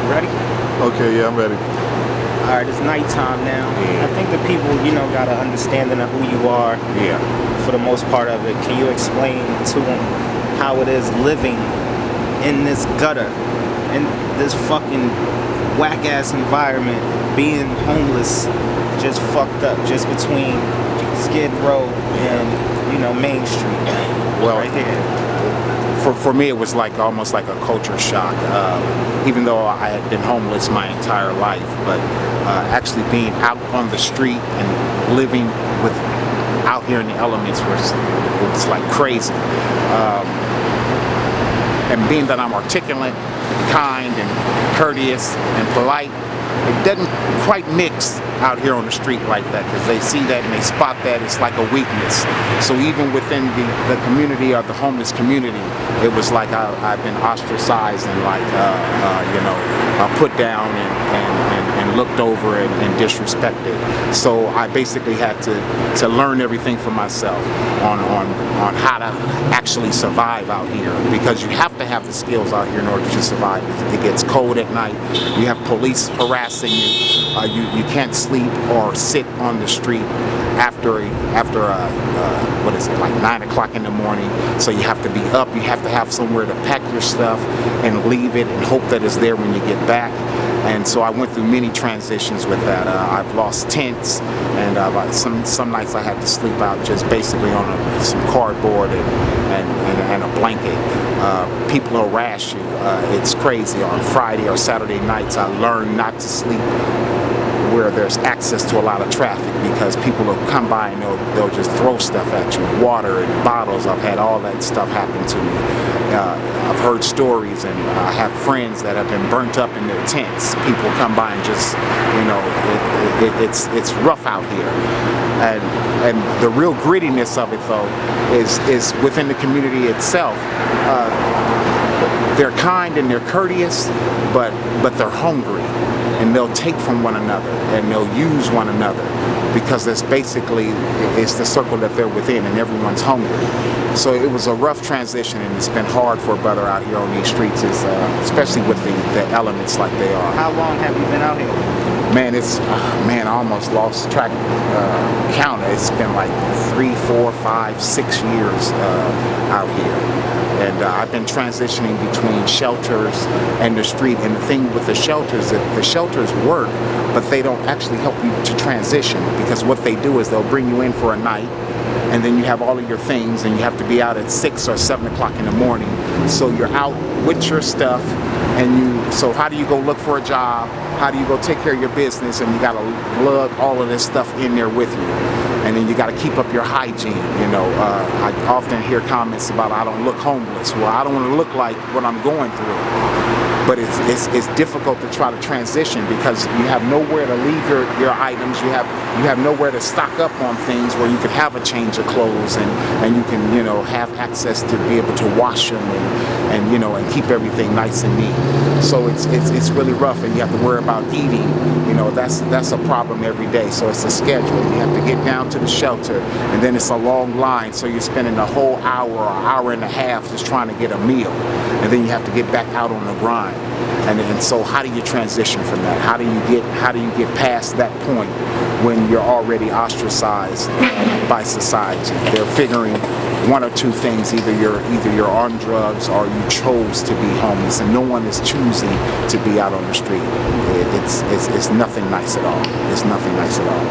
Ready? Okay, yeah, I'm ready. All right, it's nighttime now. I think the people, got an understanding of who you are. Yeah. For the most part of it, can you explain to them how it is living in this gutter, in this fucking whack-ass environment, being homeless, just fucked up, just between Skid Row and, Main Street? Well, right here. For me, it was almost like a culture shock. Even though I had been homeless my entire life, but actually being out on the street and living out here in the elements was like crazy. And being that I'm articulate, kind, and courteous and polite, it doesn't quite mix out here on the street like that, because they see that and they spot that it's like a weakness. So even within the community of the homeless community, it was like I've been ostracized and put down and looked over and disrespected. So I basically had to learn everything for myself on how to actually survive out here, because you have to have the skills out here in order to survive. It gets cold at night. You have police harassing you. You can't sleep or sit on the street after 9 o'clock in the morning. So you have to be up. You have to have somewhere to pack your stuff and leave it and hope that it's there when you get back. And so I went through many transitions with that. I've lost tents, and some nights I had to sleep out just basically on some cardboard and a blanket. People harass you. It's crazy. On Friday or Saturday nights, I learned not to sleep where there's access to a lot of traffic, because people will come by and they'll just throw stuff at you, water and bottles. I've had all that stuff happen to me. I've heard stories, and I have friends that have been burnt up in their tents. People come by and just, it's rough out here. And the real grittiness of it, though, is within the community itself. They're kind and they're courteous, but they're hungry. And they'll take from one another, and they'll use one another, because it's the circle that they're within, and everyone's hungry. So it was a rough transition, and it's been hard for a brother out here on these streets, especially with the elements like they are. How long have you been out here? Man, I almost lost track count. It's been like 3, 4, 5, 6 years out here. And I've been transitioning between shelters and the street. And the thing with the shelters, the shelters work, but they don't actually help you to transition, because what they do is they'll bring you in for a night, and then you have all of your things, and you have to be out at 6 or 7 o'clock in the morning. So you're out with your stuff, so how do you go look for a job? How do you go take care of your business? And you got to lug all of this stuff in there with you. And then you got to keep up your hygiene. I often hear comments about, I don't look homeless. Well, I don't want to look like what I'm going through. But it's difficult to try to transition, because you have nowhere to leave your items. You have nowhere to stock up on things where you could have a change of clothes, and you can have access to be able to wash them and keep everything nice and neat. So it's really rough, and you have to worry about eating. That's a problem every day. So it's a schedule. You have to get down to the shelter, and then it's a long line. So you're spending a whole hour or hour and a half just trying to get a meal, and then you have to get back out on the grind. And so how do you transition from that? How do you get past that point when you're already ostracized by society? They're figuring one or two things: either you're on drugs, or you chose to be homeless, and no one is choosing to be out on the street. It's nothing nice at all. It's nothing nice at all.